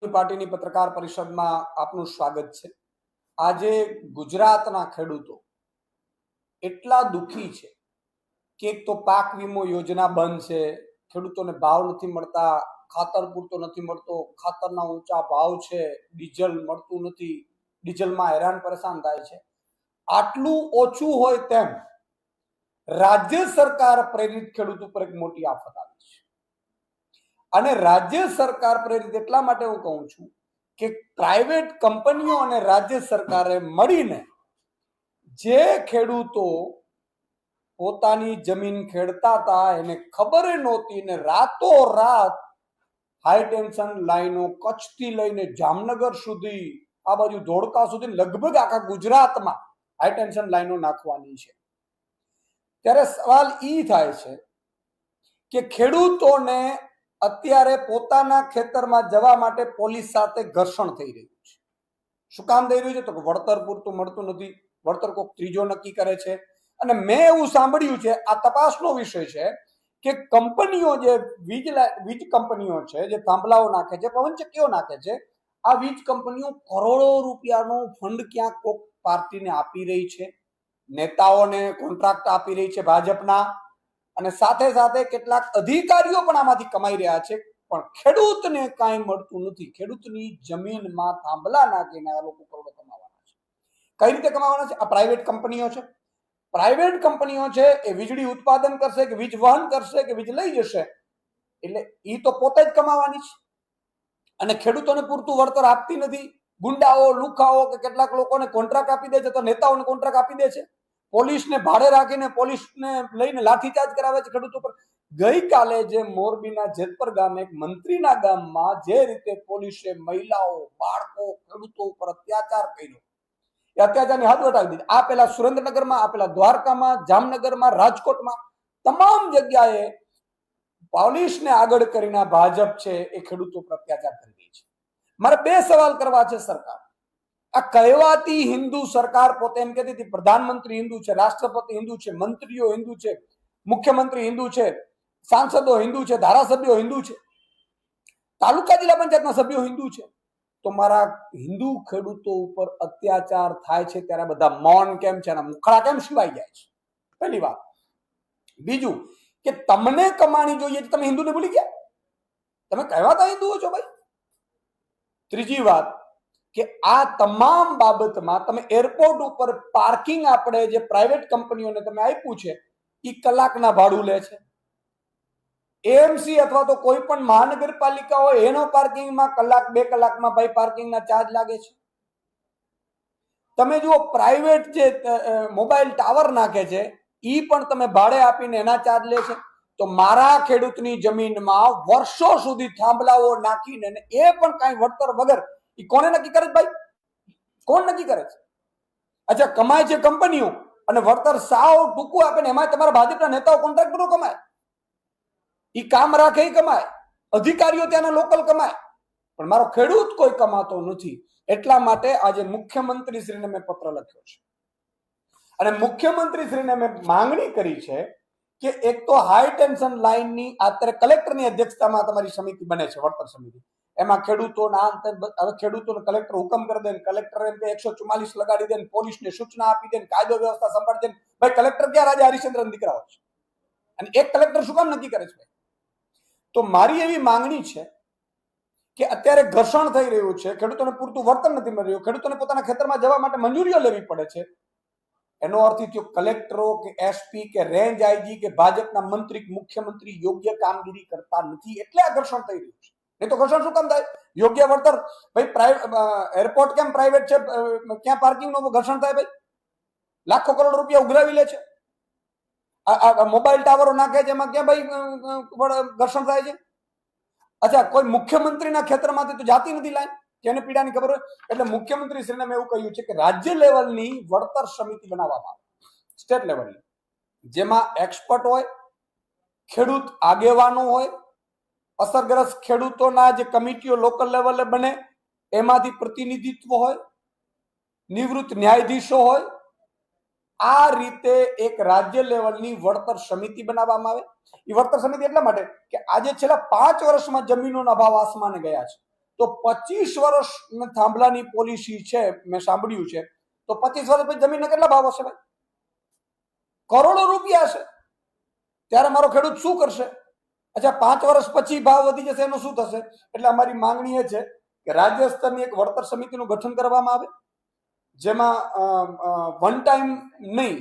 પાર્ટીની પત્રકાર પરિષદમાં આપનું સ્વાગત છે। આજે ગુજરાતના ખેડૂતો એટલા દુખી છે કે એક તો પાક વીમો યોજના બંધ છે, ખેડૂતોને ભાવ નથી મળતા, ખાતર પૂરતો નથી મળતો, ખાતરના ઊંચા ભાવ છે, ડીઝલ મળતું નથી, ડીઝલમાં હેરાન પરેશાન થાય છે। આટલું ઓછું હોય તેમ રાજ્ય સરકાર પ્રેરિત ખેડૂત ઉપર એક મોટી આફત આવી છે। અને રાજ્ય સરકાર પ્રેરિત એટલા માટે હું કહું છું કે પ્રાઇવેટ કંપનીઓ અને રાજ્ય સરકારે મળીને જે ખેડૂતો પોતાની જમીન ખેડતા હતા એને ખબર નહોતી ને રાતોરાત હાઈ ટેન્શન લાઈનો કચ્છથી લઈને જામનગર સુધી, આ બાજુ ધોળકા સુધી, લગભગ આખા ગુજરાતમાં હાઈ ટેન્શન લાઈનો નાખવાની છે। ત્યારે સવાલ ઈ થાય છે કે ખેડૂતોને અત્યારે પોતાના ખેતરમાં જવા માટે પોલીસ સાથે ઘર્ષણ થઈ રહ્યું છે। શું કામ થઈ રહ્યું છે? તો વળતર પૂરતું મળતું નથી, વળતર કોઈક ત્રીજો નક્કી કરે છે। અને મેં એવું સાંભળ્યું છે, આ તપાસનો વિષય છે કે કંપનીઓ જે વીજ કંપનીઓ છે, જે થાંભલાઓ નાખે છે, પવનચક્કીઓ નાખે છે, આ વીજ કંપનીઓ કરોડો રૂપિયાનું ફંડ ક્યાંક કોઈક પાર્ટીને આપી રહી છે, નેતાઓને કોન્ટ્રાક્ટ આપી રહી છે ભાજપના, અને સાથે સાથે કેટલાક અધિકારીઓ પણ આમાંથી કમાઈ રહ્યા છે, પણ ખેડૂતને કાંઈ મળતું નથી। ખેડૂતની જમીનમાં થાંભલા નાખીને આ લોકો કરોડો કમાવાના છે। કઈ રીતે કમાવાના છે? આ પ્રાઇવેટ કંપનીઓ છે, પ્રાઇવેટ કંપનીઓ છે એ વીજળી ઉત્પાદન કરશે કે વીજ વહન કરશે કે વીજ લઈ જશે, એટલે એ તો પોતે જ કમાવાની છે અને ખેડૂતોને પૂરતું વળતર આપતી નથી। ગુંડાઓ, લુખાઓ કે કેટલાક લોકોને કોન્ટ્રાક્ટ આપી દે છે, તો નેતાઓને કોન્ટ્રાક્ટ આપી દે છે, પોલીસને ભાડે રાખીને પોલીસને લઈને લાઠીચાર્જ કરાવે છે ખેડૂતો પર। ગઈકાલે જે મોરબીના જેતપર ગામે એક મંત્રીના ગામમાં જે રીતે પોલીસે મહિલાઓ, બાળકો, ખેડૂતો ઉપર અત્યાચાર કર્યો, એ અત્યાચારની હદ વટાવી દીધી। આ પેલા સુરેન્દ્રનગરમાં, આ પેલા દ્વારકામાં, જામનગરમાં, રાજકોટમાં, તમામ જગ્યાએ પોલીસને આગળ કરીને ભાજપ છે એ ખેડૂતો પર અત્યાચાર કરી રહી છે। મારે બે સવાલ કરવા છે સરકાર। આ કહેવાતી હિન્દુ સરકાર પોતે એમ કહેતી હતી પ્રધાનમંત્રી હિન્દુ છે, રાષ્ટ્રપતિ હિન્દુ છે, મંત્રીઓ હિન્દુ છે, મુખ્યમંત્રી હિન્દુ છે, સાંસદો હિન્દુ છે, ધારાસભ્યો હિન્દુ છે, તાલુકા જિલ્લા પંચાયતના સભ્યો હિન્દુ છે, તો મારા હિન્દુ ખેડૂતો ઉપર અત્યાચાર થાય છે ત્યારે બધા મૌન કેમ છે, એના મુખડા કેમ સિવાય જાય છે? પહેલી વાત। બીજું કે તમને કમાણી જોઈએ તો તમે હિન્દુને ભૂલી ગયા? તમે કહેવાતા હિન્દુઓ છો ભાઈ? ત્રીજી વાત કે આ તમામ બાબતમાં તમે એરપોર્ટ ઉપર પાર્કિંગ આપણે જે પ્રાઇવેટ કંપનીઓને તમે આપ્યું છે એ કલાકના ભાડું લે છે। એએમસી અથવા તો કોઈ પણ મહાનગરપાલિકા હોય એનો પાર્કિંગમાં કલાક, 2 કલાકમાં ભાઈ પાર્કિંગના ચાર્જ લાગે છે। તમે જુઓ પ્રાઇવેટ જે મોબાઈલ ટાવર નાખે છે એ પણ તમે ભાડે આપીને એના ચાર્જ લે છે। તો મારા ખેડૂતની જમીનમાં વર્ષો સુધી થાંભલાઓ નાખીને એ પણ કાંઈ વળતર વગર, એ કોને નક્કી કરે છે ભાઈ? કોણ નક્કી કરે છે? અચ્છા, કમાય છે કંપનીઓ અને વળતર સાવ ટૂંકું આપે ને એમાં તમારા ભાજપના નેતાઓ, કોન્ટ્રાક્ટરો કમાય, એ કામ રાખે એ કમાય, અધિકારીઓ ત્યાંના લોકલ કમાય, પણ મારો ખેડૂત કોઈ કમાતો નથી। એટલા માટે આજે મુખ્યમંત્રીશ્રીને મેં પત્ર લખ્યો છે અને મુખ્યમંત્રીશ્રીને મેં માંગણી કરી છે કે એક તો હાઈ ટેન્શન લાઈનની અત્યારે કલેક્ટરની અધ્યક્ષતામાં તમારી સમિતિ બને છે, વળતર સમિતિ, એમાં ખેડૂતોના હવે ખેડૂતોને કલેક્ટર હુકમ કરી દે, કલેક્ટર એમ કે 144 લગાડી દે, પોલીસને સૂચના આપી દે, કાયદો વ્યવસ્થા સંભાળી દે, ભાઈ કલેક્ટર ક્યાં રાજા હરિશ્ચંદ્રના દીકરાઓ છે? અને એક કલેક્ટર શું કામ નક્કી કરે છે? તો મારી એવી માંગણી છે કે અત્યારે ઘર્ષણ થઈ રહ્યું છે, ખેડૂતોને પૂરતું વળતર નથી મળી રહ્યું, ખેડૂતોને પોતાના ખેતરમાં જવા માટે મંજૂરીઓ લેવી પડે છે, એનો અર્થ એ કલેક્ટરો કે એસપી કે રેન્જ આઈજી કે ભાજપના મંત્રી, મુખ્યમંત્રી યોગ્ય કામગીરી કરતા નથી, એટલે આ ઘર્ષણ થઈ રહ્યું છે। નહીં તો ઘર્ષણ શું કામ થાય? યોગ્ય વળતર, ભાઈ એરપોર્ટ કેમ પ્રાઇવેટ છે, ક્યાં પાર્કિંગનું ઘર્ષણ થાય? ભાઈ લાખો કરોડ રૂપિયા ઉઘરાવી લે છે, મોબાઈલ ટાવરો નાખે છે, એમાં ક્યાં ભાઈ ઘર્ષણ થાય છે? અચ્છા, કોઈ મુખ્યમંત્રીના ખેતરમાંથી તો જાતી નથી લાઈન, જેને પીડાની ખબર હોય। એટલે મુખ્યમંત્રી શ્રીને મેં એવું કહ્યું છે કે રાજ્ય લેવલની વળતર સમિતિ બનાવવામાં આવે, સ્ટેટ લેવલની, જેમાં એક્સપર્ટ હોય, ખેડૂત આગેવાનો હોય, અસરગ્રસ્ત ખેડૂતોના જે કમિટીઓ લોકલ લેવલે બને એમાંથી પ્રતિનિધિત્વ હોય, નિવૃત્ત ન્યાયાધીશો હોય, આ રીતે એક રાજ્ય લેવલની વળતર સમિતિ બનાવવામાં આવે। એ વળતર સમિતિ એટલા માટે કે આજે છેલ્લા 5 વર્ષમાં જમીનોના ભાવ આસમાને ગયા છે, તો 25 વર્ષ થાંભલાની પોલિસી છે, મેં સાંભળ્યું છે, તો 25 વર્ષ પછી જમીનના કેટલા ભાવ હશે ભાઈ? કરોડો રૂપિયા છે. ત્યારે મારો ખેડૂત શું કરશે? અચ્છા, 5 વર્ષ પછી ભાવ વધી જશે, એનું શું થશે? એટલે અમારી માંગણી એ છે કે રાજ્ય સ્તરની એક વળતર સમિતિનું ગઠન કરવામાં આવે, જેમાં વન ટાઈમ નહીં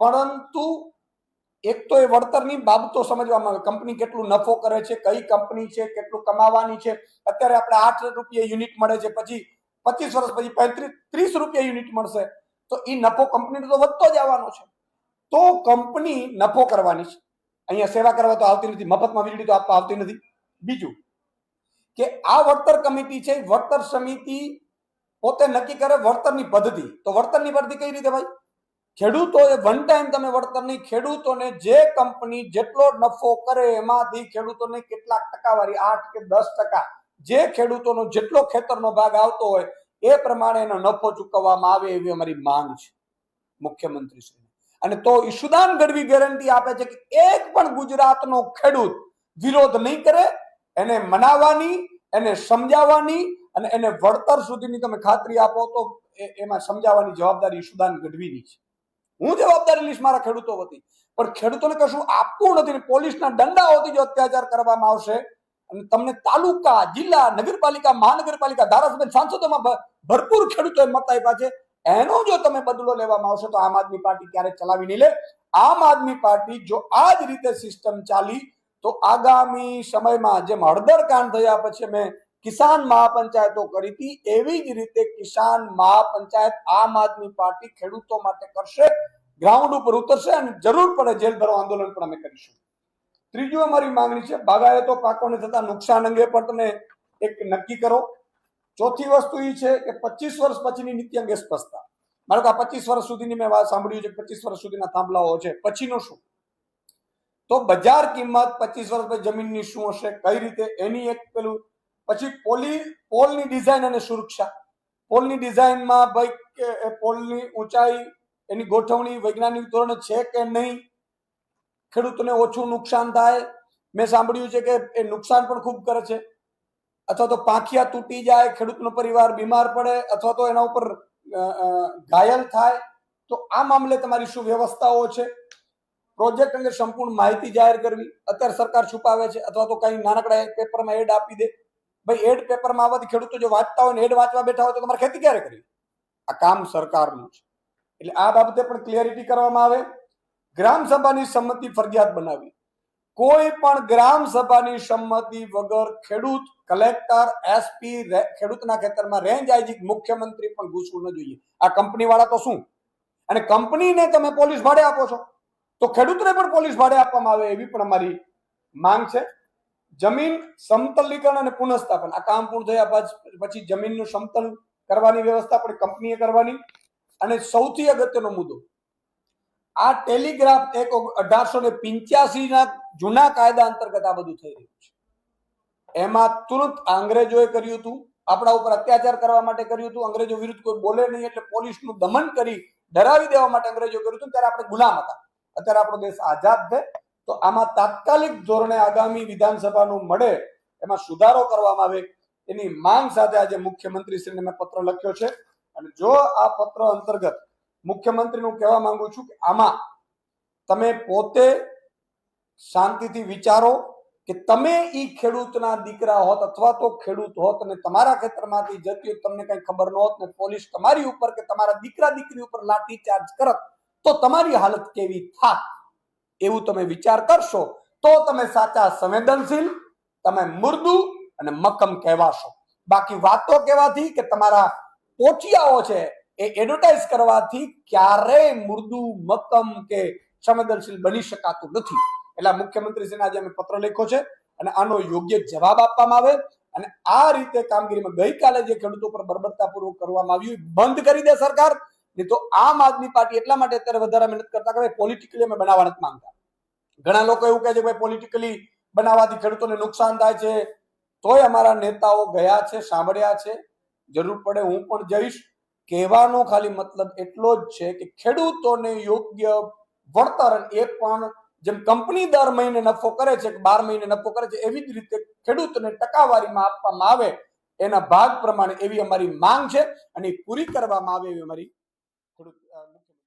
પરંતુ એક તો એ વળતરની બાબતો સમજવામાં આવે. કંપની કેટલું નફો કરે છે, કઈ કંપની છે, કેટલું કમાવાની છે. અત્યારે આપણે 8 રૂપિયા યુનિટ મળે છે, પછી 25 વર્ષ પછી 30 રૂપિયા યુનિટ મળશે, તો એ નફો કંપનીનો તો વધતો જ આવવાનો છે. તો કંપની નફો કરવાની છે, અહીંયા સેવા કરવા તો આવતી નથી, મફતમાં વીજળી તો આપવા આવતી નથી. બીજું કે આ વળતર કમિટી છે, વળતર સમિતિ પોતે નક્કી કરે વળતરની પદ્ધતિ. તો વળતરની પદ્ધતિ કઈ રીતે ભાઈ? ખેડૂતોએ વન ટાઈમ તમે વળતરની, ખેડૂતોને જે કંપની જેટલો નફો કરે એમાંથી ખેડૂતોને કેટલાક ટકાવારી 8 કે 10%, જે ખેડૂતોનો જેટલો ખેતરનો ભાગ આવતો હોય એ પ્રમાણે એનો નફો ચૂકવવામાં આવે, એવી અમારી માંગ છે મુખ્યમંત્રી શ્રી. અને તો ઈશુદાન ગઢવી ગેરંટી આપે છે કે એક પણ ગુજરાતનો ખેડૂત વિરોધ નહીં કરે. એને મનાવવાની, એને સમજાવવાની અને એને વળતર સુધીની તમે ખાતરી આપો તો એમાં સમજાવવાની જવાબદારી ઈશુદાન ગઢવીની છે. હું જવાબદારી લઈશ મારા ખેડૂતો વતી, પણ ખેડૂતોને કશું આપવું નથી. પોલીસના દંડાઓથી જો અત્યાચાર કરવામાં આવશે અને તમને તાલુકા, જિલ્લા, નગરપાલિકા, મહાનગરપાલિકા, ધારાસભ્ય, સાંસદોમાં ભરપૂર ખેડૂતોએ મત આપ્યા છે, એનો જો તમે બદલો લેવામાં આવશે તો આમ આદમી પાર્ટી ક્યારેય ચલાવી નહીં લે. આમ આદમી પાર્ટી જો આ જ રીતે સિસ્ટમ ચાલી તો આગામી સમયમાં જેમ હળદર કાંડ થયા પછી મેં કિસાન મહાપંચાયતો કરી હતી, એવી જ રીતે કિસાન મહાપંચાયત આમ આદમી પાર્ટી ખેડૂતો માટે કરશે, ગ્રાઉન્ડ ઉપર ઉતરશે અને જરૂર પડે જેલ ભરો આંદોલન પણ અમે કરીશું. ત્રીજું અમારી માંગણી છે બાગાયતો પાકોને થતા નુકસાન અંગે પણ તમે એક નક્કી કરો. ચોથી વસ્તુ એ છે કે 25 વર્ષ પછીની નીતિ અંગે સ્પષ્ટતા. મારો કે 25 વર્ષ સુધીની મેં વાત સાંભળ્યું છે, 25 વર્ષ સુધીના થાંભલાઓ છે, પછીનો શું? તો બજાર કિંમત 25 વર્ષ પછી જમીનની શું હશે, કઈ રીતે, એની એક પેલું. પછી પોલની ડિઝાઇન અને સુરક્ષા. પોલની ડિઝાઇનમાં ભાઈ પોલની ઊંચાઈ, એની ગોઠવણી વૈજ્ઞાનિક ધોરણે છે કે નહીં, ખેડૂતોને ઓછું નુકસાન થાય. મેં સાંભળ્યું છે કે એ નુકસાન પણ ખૂબ કરે છે, અથવા તો પાંખિયા તૂટી જાય, ખેડૂતનો પરિવાર બીમાર પડે, અથવા તો એના ઉપર ઘાયલ થાય. તો આ મામલે તમારી શું વ્યવસ્થાઓ છે? પ્રોજેક્ટ અંગે સંપૂર્ણ માહિતી જાહેર કરવી. અત્યારે સરકાર છુપાવે છે, અથવા તો કઈ નાનકડા પેપરમાં એડ આપી દે. ભાઈ એડ પેપરમાં આવવાથી ખેડૂતો જો વાંચતા હોય ને એડ વાંચવા બેઠા હોય તો તમારે ખેતી ક્યારે કરવી? આ કામ સરકારનું છે. એટલે આ બાબતે પણ ક્લિયરિટી કરવામાં આવે. ગ્રામ સભાની સંમતિ ફરજિયાત બનાવી. કોઈ પણ ગ્રામ સભાની સંમતિ વગર ખેડૂત, કલેક્ટર, એસપી, ખેડૂતના ખેતરમાં રેન્જ આઈજી, મુખ્યમંત્રી પણ ઘૂસવું ન જોઈએ. આ કંપની વાળા તો શું, અને કંપનીને તમે પોલીસ ભાડે આપો છો તો ખેડૂતને પણ પોલીસ ભાડે આપવામાં આવે, એવી પણ અમારી માંગ છે. જમીન સમતલીકરણ અને પુનઃસ્થાપન. આ કામ પૂર્ણ થયા પછી જમીનનું સમતલ કરવાની વ્યવસ્થા પણ કંપનીએ કરવાની. અને સૌથી અગત્યનો મુદ્દો, આ ટેલિગ્રાફ એક્ટ 1885 જૂના કાયદા અંતર્ગત આ બધું થઈ રહ્યું છે. એમાં તુરંત અંગ્રેજોએ કર્યું હતું, આપણા ઉપર અત્યાચાર કરવા માટે કર્યું હતું. અંગ્રેજો વિરુદ્ધ કોઈ બોલે નહીં એટલે પોલીસનું દમન કરી ડરાવી દેવા માટે અંગ્રેજો કર્યું હતું. ત્યારે આપણે ગુલામ હતા. અત્યારે આપણો દેશ આઝાદ છે. તો આમાં તાત્કાલિક ધોરણે આગામી વિધાનસભાનું મળે એમાં સુધારો કરવામાં આવે, એની માંગ સાથે આજે મુખ્યમંત્રીશ્રીને મેં પત્ર લખ્યો છે. અને જો આ પત્ર અંતર્ગત મુખ્યમંત્રીનું કહેવા માંગુ છું કે આમાં તમે પોતે શાંતિથી વિચારો કે તમે ઈ ખેડૂતના દીકરા હોત અથવા તો ખેડૂત હોત અને તમારા ખેતરમાંથી જતી હોત, તમને કઈ ખબર ન હોત ને પોલીસ તમારી ઉપર કે તમારા દીકરા દીકરી ઉપર લાઠી ચાર્જ કરત તો તમારી હાલત કેવી થાત, એવું તમે વિચાર કરશો તો તમે સાચા સંવેદનશીલ, તમે મુર્દુ અને મક્કમ કહેવાશો. બાકી વાતો કહેવાથી કે તમારા પોચિયાઓ છે એ એડવર્ટાઇઝ કરવાથી ક્યારેય મુર્દુ, મક્કમ કે સંવેદનશીલ બની શકાતું નથી. એટલે મુખ્યમંત્રીશ્રીને આજે અમે પત્ર લખ્યો છે અને આનો યોગ્ય જવાબ આપવામાં આવે અને આ રીતે કામગીરીમાં ગઈકાલે જે ખેડૂતો પર બર્બરતાપૂર્વક કરવામાં આવ્યું બંધ કરી દે સરકાર. નહીં તો આમ આદમી પાર્ટી એટલા માટે અત્યારે વધારે મહેનત કરતા કે પોલિટિકલી અમે બનાવવા નથી માંગતા. ઘણા લોકો એવું કહે છે કે ભાઈ પોલિટિકલી બનાવવાથી ખેડૂતોને નુકસાન થાય છે. તોય અમારા નેતાઓ ગયા છે, સાંભળ્યા છે, જરૂર પડે હું પણ જઈશ. કહેવાનો ખાલી મતલબ એટલો જ છે કે ખેડૂતોને યોગ્ય વળતર, એ પણ જેમ કંપની દર મહિને નફો કરે છે, 12 મહિને નફો કરે છે, એવી જ રીતે ખેડૂતને ટકાવારીમાં આપવામાં આવે એના ભાગ પ્રમાણે એવી અમારી માંગ છે અને પૂરી કરવામાં આવે એવી અમારી ખેડૂત